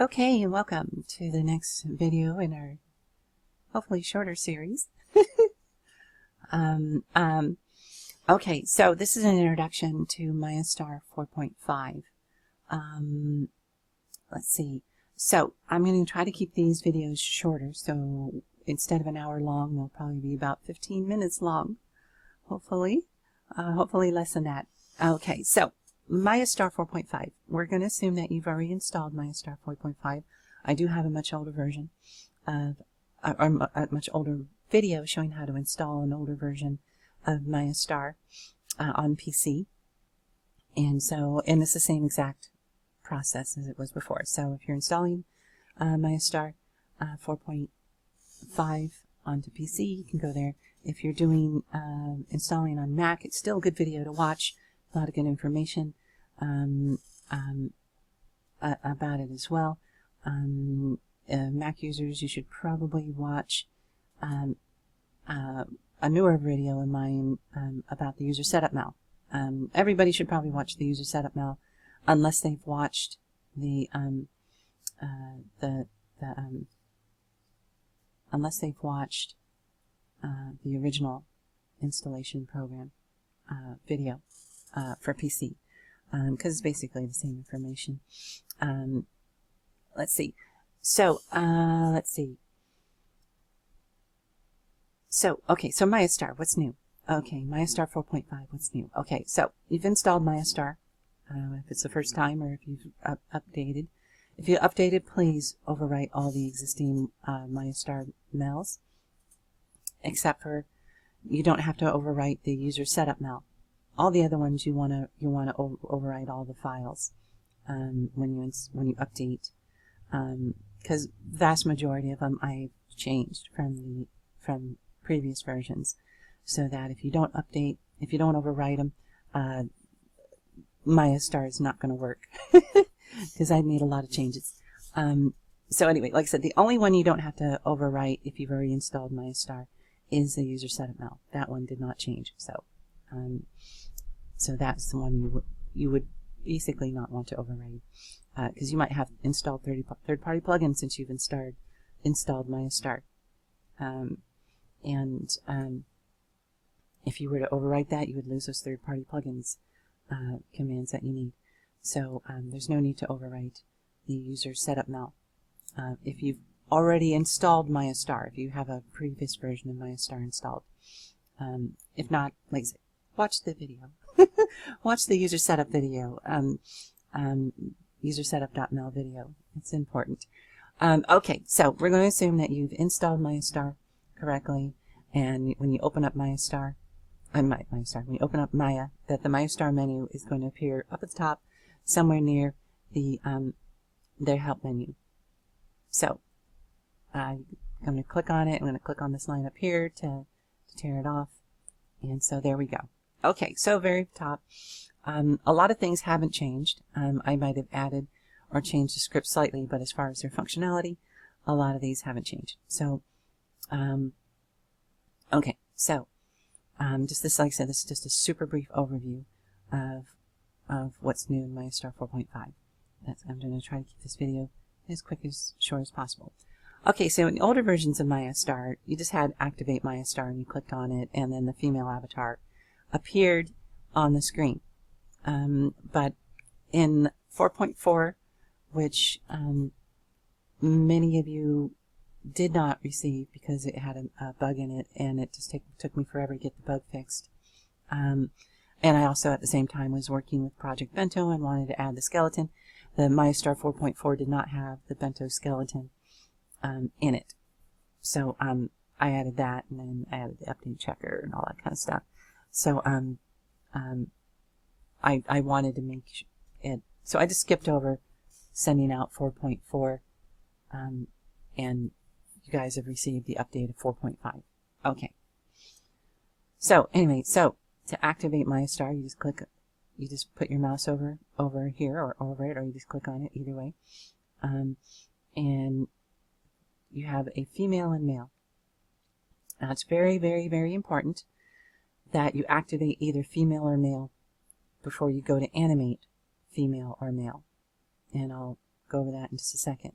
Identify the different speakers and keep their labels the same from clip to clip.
Speaker 1: Okay, and welcome to the next video in our hopefully shorter series. Okay, so this is an introduction to MayaStar 4.5. Let's see. So I'm going to try to keep these videos shorter. So instead of an hour long, they'll probably be about 15 minutes long. Hopefully less than that. Okay, so MayaStar 4.5. We're going to assume that you've already installed MayaStar 4.5. I do have a much older version of, or a much older video showing how to install an older version of MayaStar on PC. And it's the same exact process as it was before. So if you're installing MayaStar 4.5 onto PC, you can go there. If you're doing installing on Mac, it's still a good video to watch. A lot of good information about it as well. Mac users, you should probably watch a newer video of mine about the user setup mal. Everybody should probably watch the user setup mal unless they've watched unless they've watched the original installation program video for PC, because it's basically the same information. Let's see. So okay, so MayaStar, what's new? Okay, MayaStar 4.5, what's new? Okay, so you've installed MayaStar, if it's the first time or if you've updated. If you updated, please overwrite all the existing MayaStar mals, except for you don't have to overwrite the user setup mal. All the other ones you want to overwrite all the files when you update, because vast majority of them I've changed from previous versions, so that if you don't update, if you don't overwrite them, MayaStar is not going to work because I've made a lot of changes. So anyway, like I said, the only one you don't have to overwrite if you've already installed MayaStar is the user setup mal. That one did not change. So that's the one you would basically not want to overwrite, because you might have installed third-party plugins since you've installed MayaStar. If you were to overwrite that, you would lose those third-party plugins commands that you need. So there's no need to overwrite the user setup mal. If you've already installed MayaStar, if you have a previous version of MayaStar installed. If not, like I said, watch the video. Watch the user setup video, user setup.mel video. It's important. Okay, so we're going to assume that you've installed MayaStar correctly, and when you open up MayaStar, when you open up Maya, that the MayaStar menu is going to appear up at the top, somewhere near the their help menu. So I'm going to click on it. I'm going to click on this line up here to tear it off, and so there we go. Okay, so very top, a lot of things haven't changed. I might have added or changed the script slightly, but as far as their functionality, a lot of these haven't changed. So, okay, so just this, like I said, this is just a super brief overview of what's new in MayaStar 4.5. I'm going to try to keep this video as short as possible. Okay, so in older versions of MayaStar, you just had Activate MayaStar and you clicked on it, and then the female avatar appeared on the screen. But in 4.4, which many of you did not receive because it had a bug in it, and it just took me forever to get the bug fixed. And I also at the same time was working with Project Bento and wanted to add the skeleton. The MayaStar 4.4 did not have the Bento skeleton in it. So I added that, and then I added the update checker and all that kind of stuff. So I wanted to make it, so I just skipped over sending out 4.4, and you guys have received the update of 4.5. Okay. So anyway, so to activate MayaStar, you just put your mouse over here or over it, or you just click on it, either way. And you have a female and male. Now it's very, very, very important that you activate either female or male before you go to animate female or male. And I'll go over that in just a second.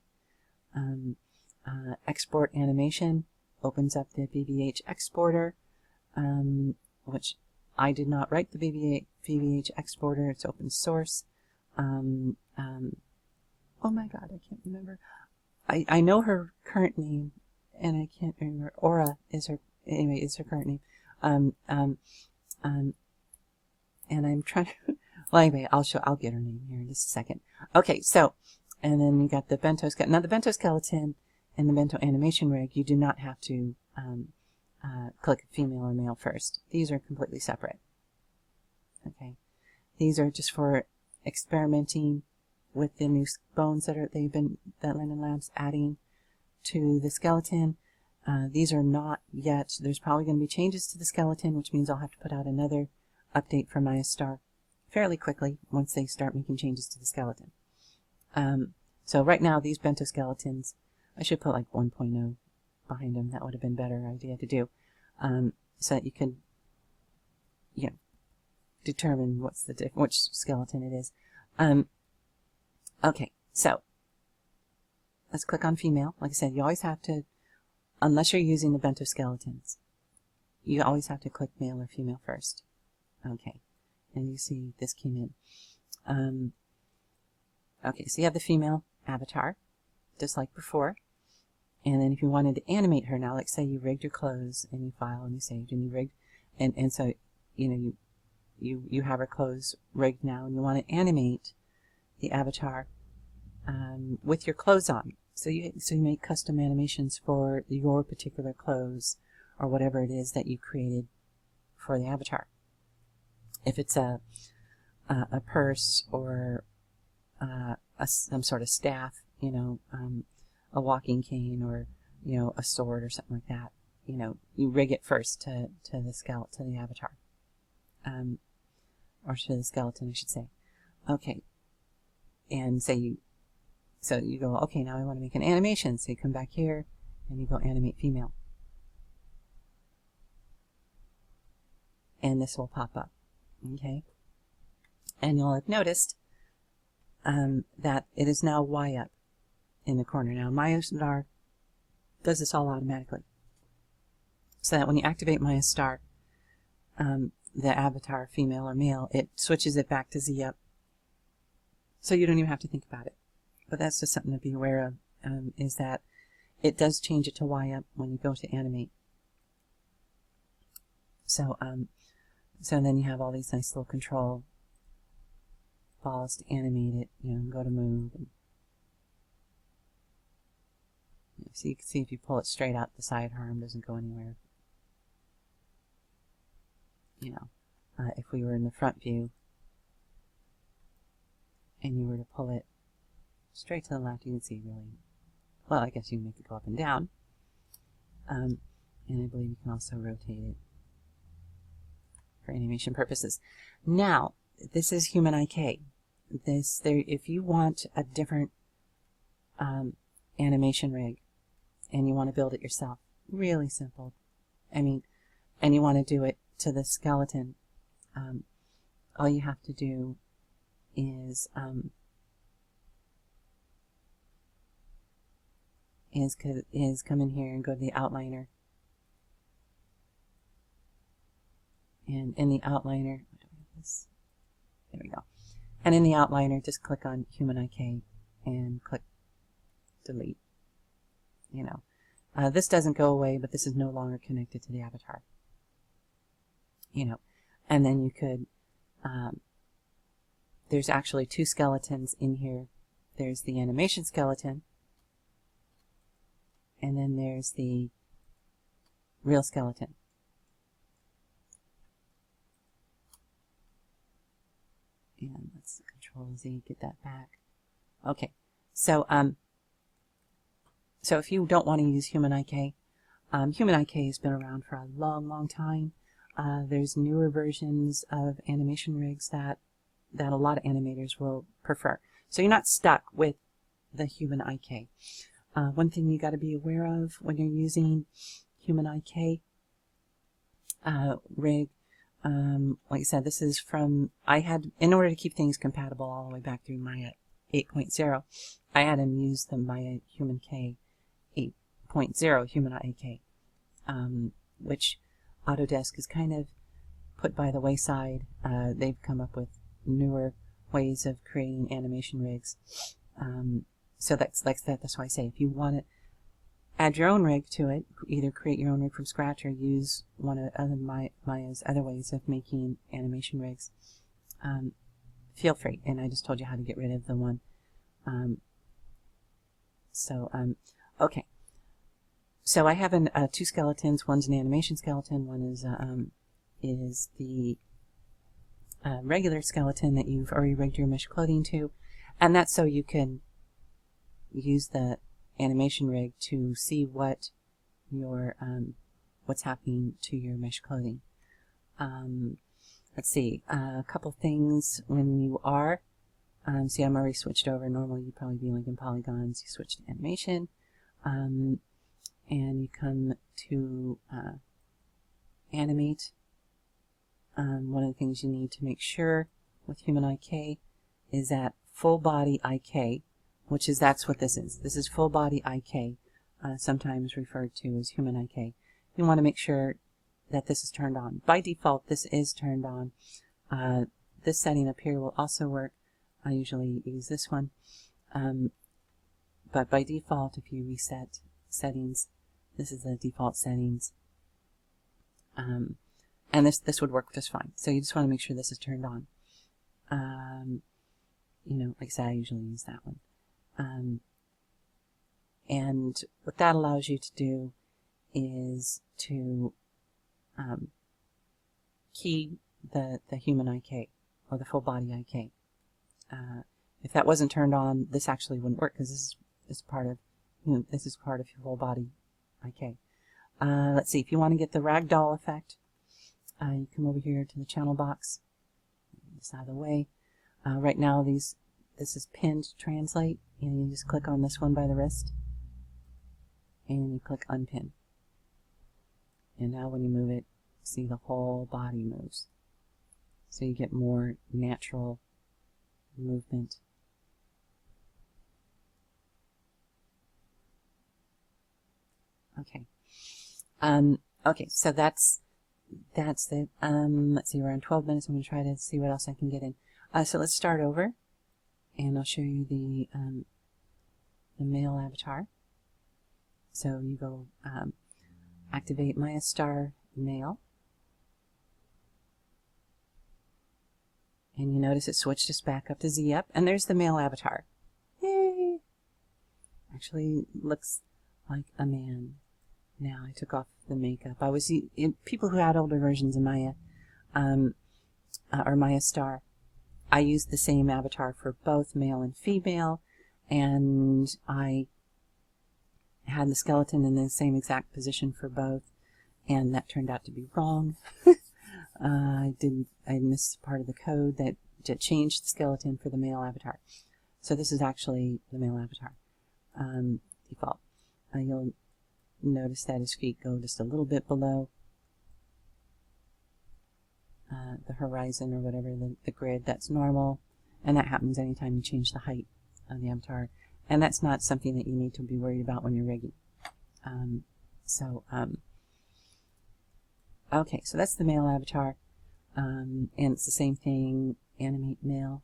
Speaker 1: Export animation opens up the BBH exporter, which I did not write the BBH exporter. It's open source. Oh my god, I can't remember. I know her current name, and I can't remember. Aura is her, anyway, is her current name. And I'm trying to, well, anyway, I'll get her name here in just a second. Okay, so, and then you got the Bento skeleton. Now the Bento skeleton and the Bento animation rig, you do not have to click female or male first. These are completely separate. Okay, these are just for experimenting with the new bones that Linden Labs adding to the skeleton. These are not yet. There's probably going to be changes to the skeleton, which means I'll have to put out another update for MayaStar fairly quickly once they start making changes to the skeleton. So right now, these Bento skeletons, I should put like 1.0 behind them. That would have been a better idea to do, so that you can, determine which skeleton it is. Okay, so let's click on female. Like I said, you always have to, unless you're using the Bento skeletons, you always have to click male or female first. Okay, and you see this came in. Okay, so you have the female avatar, just like before. And then if you wanted to animate her now, like say you rigged your clothes and you file and you saved and you rigged, and so you have her clothes rigged now, and you want to animate the avatar with your clothes on. So you make custom animations for your particular clothes or whatever it is that you created for the avatar. If it's a purse or some sort of staff, a walking cane or a sword or something like that, you rig it first to the avatar, or to the skeleton, I should say. Okay, and so you go, okay, now I want to make an animation. So you come back here and you go animate female, and this will pop up. Okay, and you'll have noticed that it is now Y up in the corner. Now MayaStar does this all automatically, so that when you activate MayaStar, the avatar, female or male, it switches it back to Z up, so you don't even have to think about it. But that's just something to be aware of, is that it does change it to Y up when you go to animate. So so then you have all these nice little control balls to animate it, go to move. And, so you can see if you pull it straight out, the side arm doesn't go anywhere. If we were in the front view and you were to pull it straight to the left, you can see really, well, I guess you can make it go up and down. And I believe you can also rotate it for animation purposes. Now, this is Humanoid K. If you want a different animation rig and you want to build it yourself, really simple. And you want to do it to the skeleton, all you have to do is come in here and go to the outliner, and in the outliner, there we go, and in the outliner just click on Humanoid K and click delete. This doesn't go away, but this is no longer connected to the avatar. And then you could, there's actually two skeletons in here. There's the animation skeleton, and then there's the real skeleton. And let's Control Z, get that back. Okay, so so if you don't want to use Humanoid K, Humanoid K has been around for a long, long time. There's newer versions of animation rigs that a lot of animators will prefer. So you're not stuck with the Humanoid K. One thing you got to be aware of when you're using Humanoid K rig, like I said, this is from, in order to keep things compatible all the way back through Maya 8.0, I had him use the Maya Human K 8.0 Humanoid K, which Autodesk is kind of put by the wayside. They've come up with newer ways of creating animation rigs. So that's like that. That's why I say if you want to add your own rig to it, either create your own rig from scratch or use one of Maya's other ways of making animation rigs, feel free. And I just told you how to get rid of the one. Okay. So I have two skeletons. One's an animation skeleton. One is the regular skeleton that you've already rigged your mesh clothing to, and that's so you can use the animation rig to see what your what's happening to your mesh clothing. Let's see, a couple things when you are see, I'm already switched over. Normally you'd probably be like in polygons. You switch to animation, and you come to animate. One of the things you need to make sure with Humanoid K is that full body IK, which is that's what this is. This is full body IK, sometimes referred to as Humanoid K. You want to make sure that this is turned on. By default, this is turned on. This setting up here will also work. I usually use this one, but by default, if you reset settings, this is the default settings. And this would work just fine. So you just want to make sure this is turned on. You know, like I said, I usually use that one. And what that allows you to do is to key the human IK or the full body IK. If that wasn't turned on, this actually wouldn't work because this is part of this is part of your full body IK. Let's see, if you want to get the ragdoll effect, you come over here to the channel box, this out of the way. Right now this is pinned to translate, and you just click on this one by the wrist, and you click unpin. And now when you move it, see the whole body moves. So you get more natural movement. Okay. Okay, so that's it. Let's see, we're on 12 minutes. I'm going to try to see what else I can get in. So let's start over, and I'll show you the male avatar. So you go activate MayaStar male, and you notice it switched us back up to Z up, and there's the male avatar. Yay! Actually looks like a man. Now I took off the makeup. I was people who had older versions of Maya or MayaStar. I used the same avatar for both male and female, and I had the skeleton in the same exact position for both, and that turned out to be wrong. I missed part of the code that changed the skeleton for the male avatar. So this is actually the male avatar default. You'll notice that his feet go just a little bit below the horizon or whatever, the grid. That's normal, and that happens anytime you change the height of the avatar, and that's not something that you need to be worried about when you're rigging. Okay, so that's the male avatar, and it's the same thing. Animate male.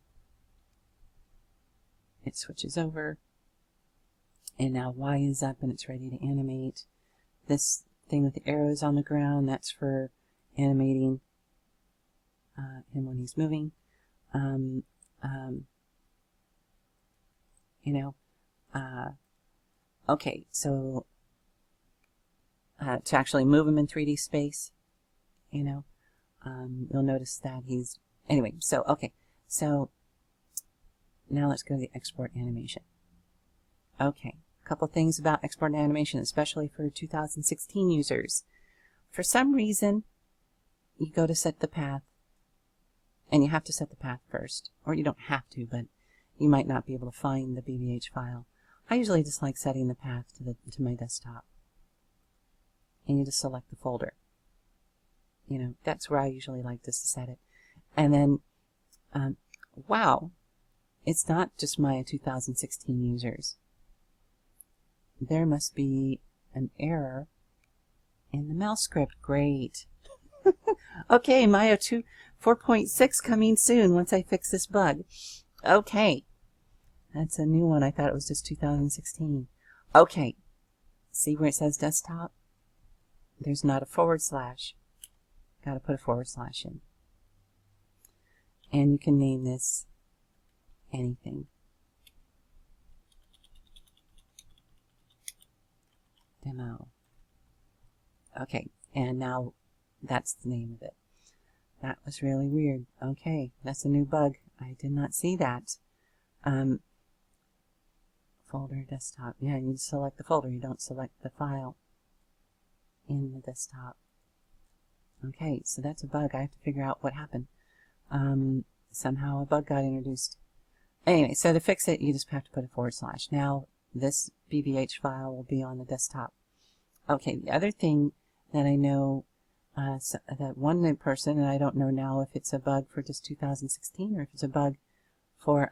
Speaker 1: It switches over, and now Y is up and it's ready to animate. This thing with the arrows on the ground, that's for animating him when he's moving. Okay, so to actually move him in 3D space, you'll notice that he's, anyway, so, okay, so now let's go to the export animation. Okay, a couple things about export animation, especially for 2016 users. For some reason, you go to set the path, and you have to set the path first, or you don't have to, but you might not be able to find the BBH file. I usually just like setting the path to my desktop, and you just select the folder. That's where I usually like to set it. And then, wow, it's not just Maya 2016 users. There must be an error in the mouse script. Great. Okay, Maya 4.6 coming soon once I fix this bug. Okay. That's a new one. I thought it was just 2016. Okay. See where it says desktop? There's not a /. Got to put a / in. And you can name this anything. Demo. Okay, and now that's the name of it. That was really weird. Okay, that's a new bug. I did not see that. Folder, desktop. Yeah, you select the folder. You don't select the file in the desktop. Okay, so that's a bug. I have to figure out what happened. Somehow a bug got introduced. Anyway, so to fix it, you just have to put a /. Now, this BBH file will be on the desktop. Okay, the other thing that I know, that one person, and I don't know now if it's a bug for just 2016 or if it's a bug for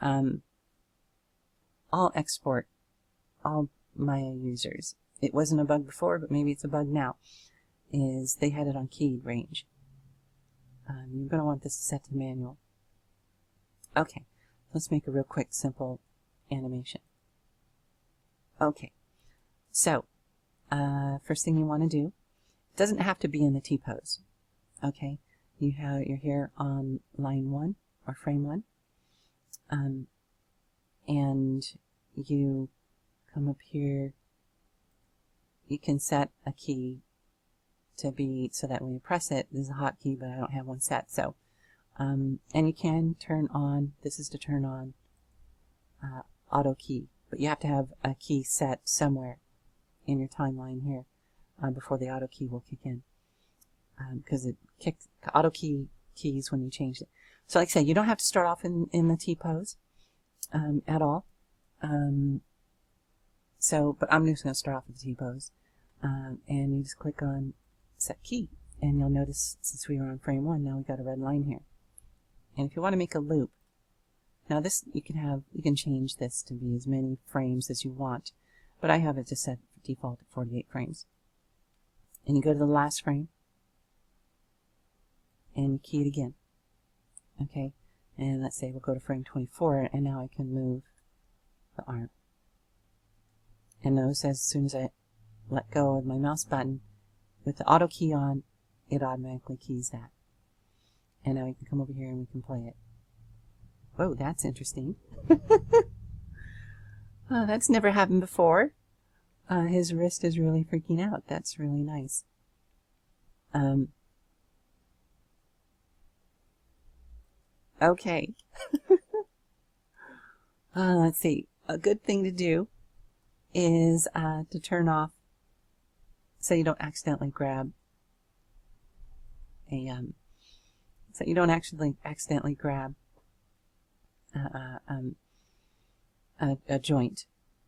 Speaker 1: all Maya users. It wasn't a bug before, but maybe it's a bug now, is they had it on keyed range. You're going to want this set to manual. Okay, let's make a real quick, simple animation. Okay, so first thing you want to do, it doesn't have to be in the T-pose. Okay, you're here on line 1 or frame 1, and you come up here. You can set a key to be so that when you press it, there's a hotkey, but I don't have one set. So, and you can turn on. This is to turn on auto key, but you have to have a key set somewhere in your timeline here before the auto key will kick in, because it kicks auto keys when you change it. So, like I say, you don't have to start off in the T pose at all. But I'm just going to start off with the T pose, and you just click on set key, and you'll notice since we were on frame 1, now we got a red line here. And if you want to make a loop, now this you can change this to be as many frames as you want, but I have it just set default at 48 frames. And you go to the last frame, and you key it again. Okay, and let's say we'll go to frame 24, and now I can move the arm. And notice as soon as I let go of my mouse button, with the auto key on, it automatically keys that. And now we can come over here and we can play it. Whoa, that's interesting. Oh, that's never happened before. His wrist is really freaking out. That's really nice. Okay. Let's see. A good thing to do is to turn off, so you don't accidentally grab a a joint.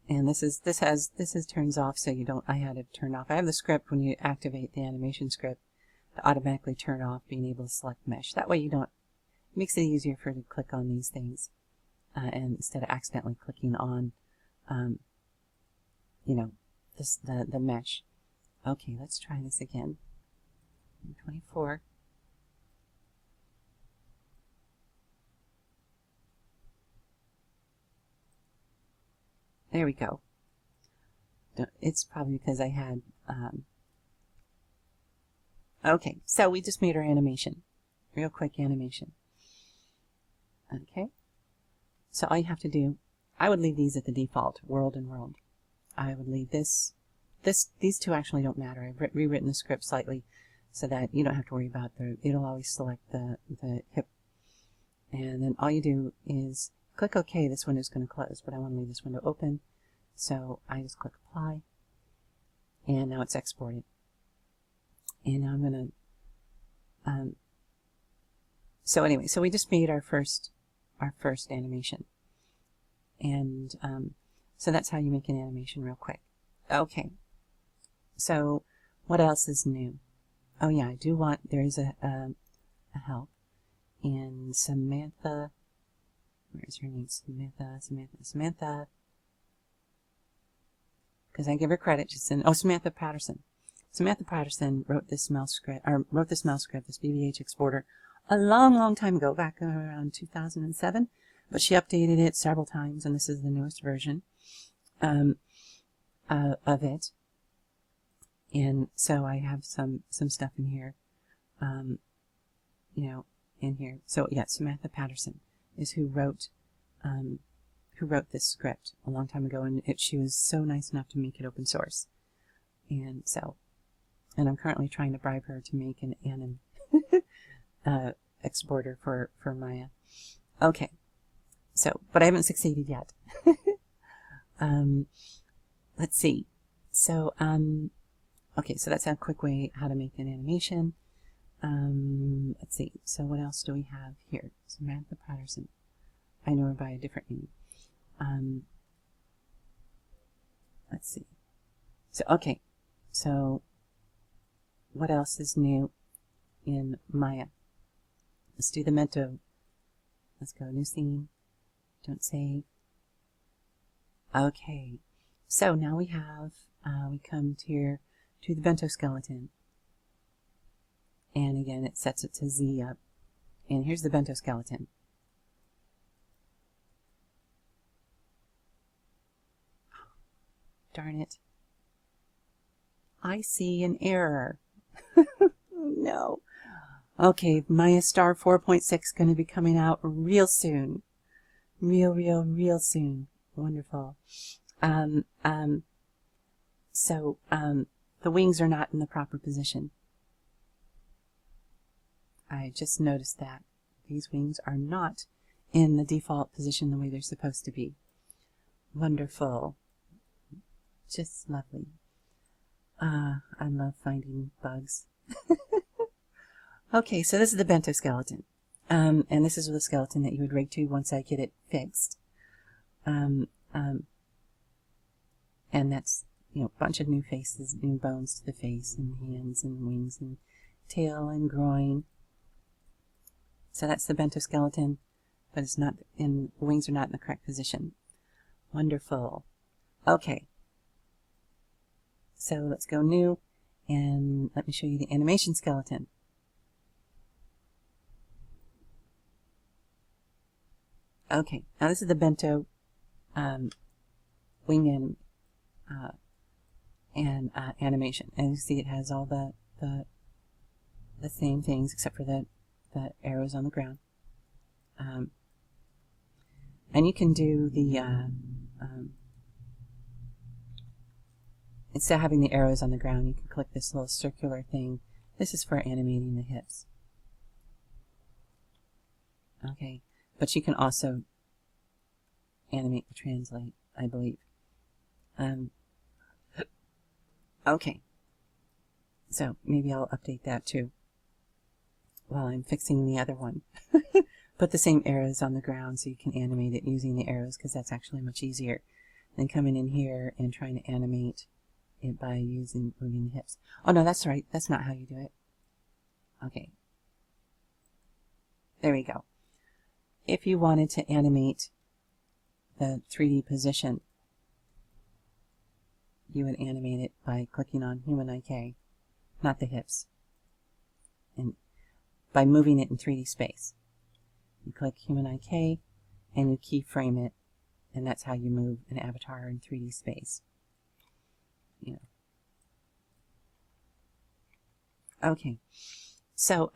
Speaker 1: And this turns off, so you don't. I had it turned off. I have the script when you activate the animation script to automatically turn off being able to select mesh. That way you don't. It makes it easier for you to click on these things, and instead of accidentally clicking on, the mesh. Okay, let's try this again. 24. There we go. It's probably because I had... okay, so we just made our animation. Real quick animation. Okay. So all you have to do, I would leave these at the default, world and world. I would leave these two actually don't matter. I've rewritten the script slightly so that you don't have to worry about it'll always select the hip. And then all you do is click OK. This window is going to close, but I want to leave this window open. So I just click apply, and now it's exported. And now I'm going to, so anyway, so we just made our first animation. And so that's how you make an animation real quick. Okay. So what else is new? Oh yeah, I do want, there is a help. And Samantha Where's her name? Samantha. Because I give her credit. She's in, Samantha Patterson. Samantha Patterson wrote this mouse script, this BBH exporter, a long, long time ago, back around 2007. But she updated it several times, and this is the newest version of it. And so I have some stuff in here, in here. So yeah, Samantha Patterson is who wrote this script a long time ago, and she was so nice enough to make it open source. And so, and I'm currently trying to bribe her to make an anim exporter for Maya. Okay, so, but I haven't succeeded yet. Let's see. So, okay, so that's a quick way how to make an animation. Let's see. So what else do we have here? Samantha Patterson. I know her by a different name. Let's see. So, okay. So what else is new in Maya? Let's do the Bento. Let's go. New scene. Don't save. Okay. So now we have, we come here to the Bento skeleton. And again, it sets it to Z up. And here's the Bento skeleton. Darn it. I see an error. No. Okay, MayaStar 4.6 going to be coming out real soon. Real soon. Wonderful. So, the wings are not in the proper position. I just noticed that. These wings are not in the default position the way they're supposed to be. Wonderful. Just lovely. I love finding bugs. Okay, so this is the Bento skeleton. And this is the skeleton that you would rig to once I get it fixed. And that's, a bunch of new faces, new bones to the face, and hands, and wings, and tail, and groin. So that's the Bento skeleton, but it's not in, the wings are not in the correct position. Wonderful. Okay. So let's go new, and let me show you the animation skeleton. Okay, now this is the Bento wing animation, and you see it has all the same things except for the arrows on the ground. And you can do the instead of having the arrows on the ground, you can click this little circular thing. This is for animating the hips. Okay, but you can also animate the translate, I believe. Okay, so maybe I'll update that too while I'm fixing the other one. Put the same arrows on the ground so you can animate it using the arrows, because that's actually much easier than coming in here and trying to animate it by moving the hips. Oh no, that's right. That's not how you do it. Okay. There we go. If you wanted to animate the 3D position, you would animate it by clicking on Humanoid K, not the hips, and by moving it in 3D space. You click Humanoid K and you keyframe it, and that's how you move an avatar in 3D space. Okay, so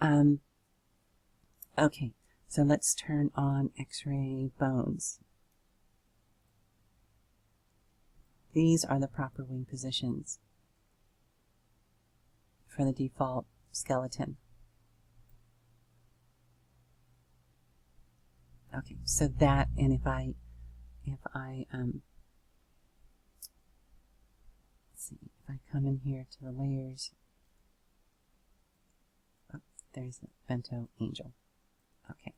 Speaker 1: okay, so let's turn on X-ray bones. These are the proper wing positions for the default skeleton. Okay, so that, and if I let's see, if I come in here to the layers, oh, there's the Bento angel. Okay,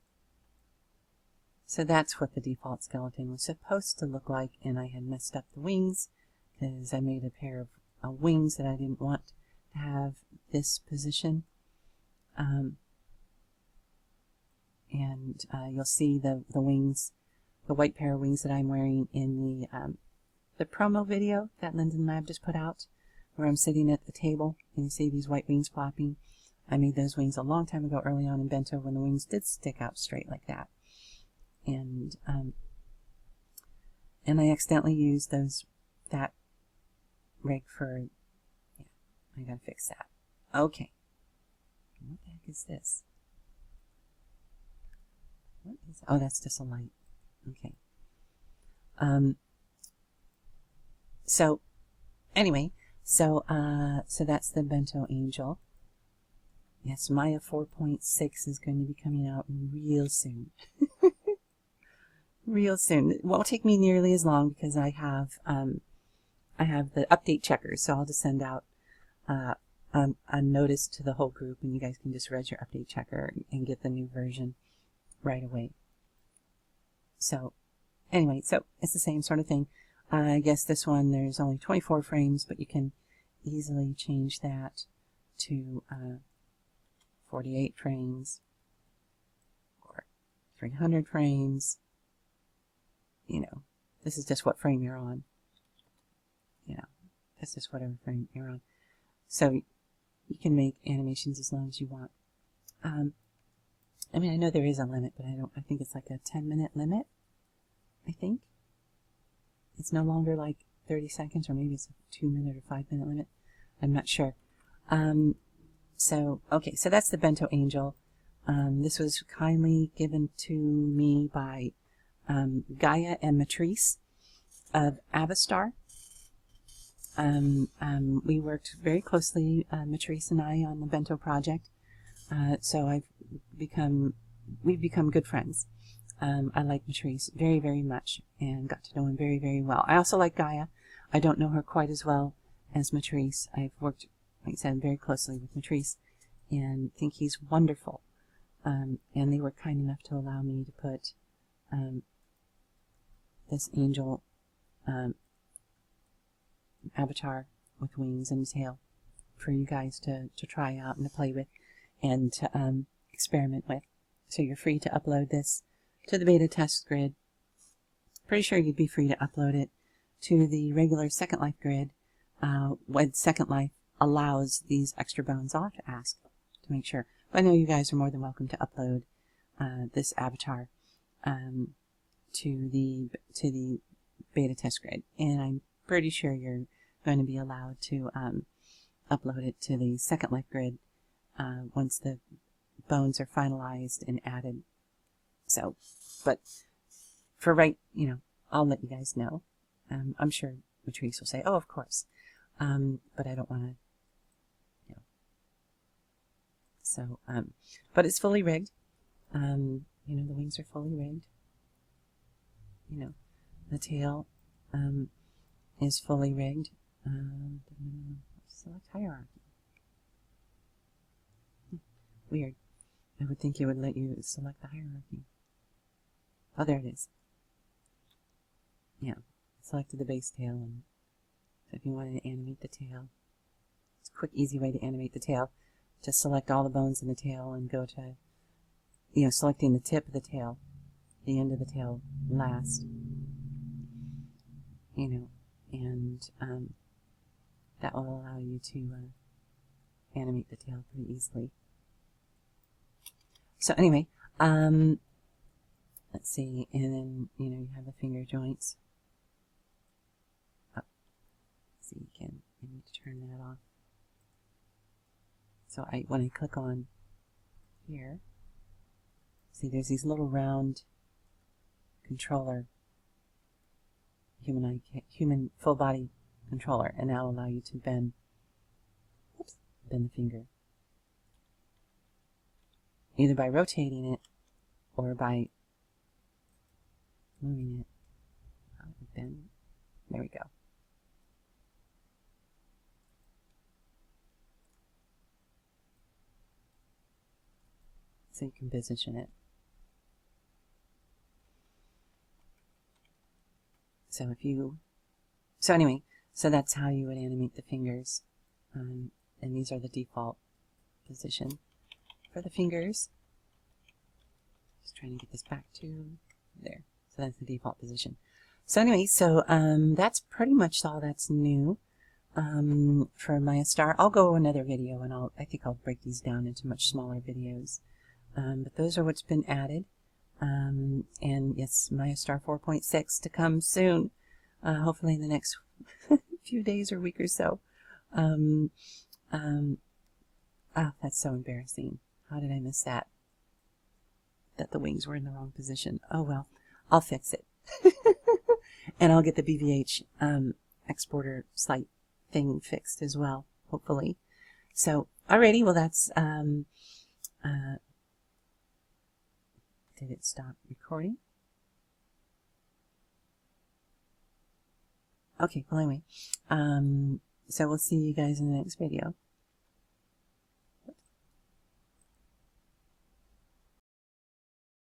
Speaker 1: so that's what the default skeleton was supposed to look like, and I had messed up the wings because I made a pair of wings that I didn't want to have this position. And you'll see the wings the white pair of wings that I'm wearing in the promo video that Linden Lab just put out, where I'm sitting at the table and you see these white wings flopping. I made those wings a long time ago, early on in Bento, when the wings did stick out straight like that. And I accidentally used that rig for, yeah, I gotta fix that. Okay. What the heck is this? What is, oh, that's just a light. Okay. So anyway, so that's the Bento Angel. Yes, Maya 4.6 is going to be coming out real soon. Real soon. It won't take me nearly as long because I have the update checker, so I'll just send out a notice to the whole group, and you guys can just read your update checker and get the new version right away. So anyway, so it's the same sort of thing. I guess this one there's only 24 frames, but you can easily change that to 48 frames or 300 frames. You know, this is just what frame you're on. You know, this is whatever frame you're on. So you can make animations as long as you want. I mean, I know there is a limit, but I think it's like a 10-minute limit, I think. It's no longer like 30 seconds, or maybe it's a 2-minute or 5-minute limit. I'm not sure. So, okay, so that's the Bento Angel. This was kindly given to me by Gaia and Matrice of MayaStar. We worked very closely, Matrice and I, on the Bento project. So we've become good friends. I like Matrice very, very much and got to know him very, very well. I also like Gaia. I don't know her quite as well as Matrice. I've worked, like I said, very closely with Matrice and think he's wonderful. And they were kind enough to allow me to put this angel avatar with wings and tail for you guys to try out and to play with and to experiment with. So you're free to upload this to the beta test grid. Pretty sure you'd be free to upload it to the regular Second Life grid when Second Life allows these extra bones. I'll have to ask to make sure. But I know you guys are more than welcome to upload this avatar to the beta test grid, and I'm pretty sure you're going to be allowed to upload it to the Second Life grid once the bones are finalized and added. So, but for right, you know, I'll let you guys know. I'm sure Matrice will say, "Oh, of course," but I don't want to, you know. So, but it's fully rigged. You know, the wings are fully rigged. You know, the tail is fully rigged. Select hierarchy. Weird. I would think it would let you select the hierarchy. Oh, there it is. Yeah, selected the base tail, and so if you wanted to animate the tail, it's a quick, easy way to animate the tail. Just select all the bones in the tail and go to, you know, selecting the tip of the tail, the end of the tail last. You know, and that will allow you to animate the tail pretty easily. So anyway, let's see, and then, you know, you have the finger joints. Oh, see, again, I need to turn that off. So when I click on here, see, there's these little round controller, Humanoid K, human full body controller, and that'll allow you to bend the finger, either by rotating it or by moving it. Bend. There we go. So you can position it. So anyway, so that's how you would animate the fingers, and these are the default position for the fingers. Just trying to get this back to there. So that's the default position. So anyway, so that's pretty much all that's new for MayaStar. I'll go another video and I think I'll break these down into much smaller videos. But those are what's been added. And yes, MayaStar 4.6 to come soon. Hopefully in the next few days or week or so. Oh, that's so embarrassing. How did I miss that? That the wings were in the wrong position. Oh well, I'll fix it. And I'll get the BVH exporter site thing fixed as well, hopefully. So, alrighty, well that's, did it stop recording? Okay, well anyway, so we'll see you guys in the next video.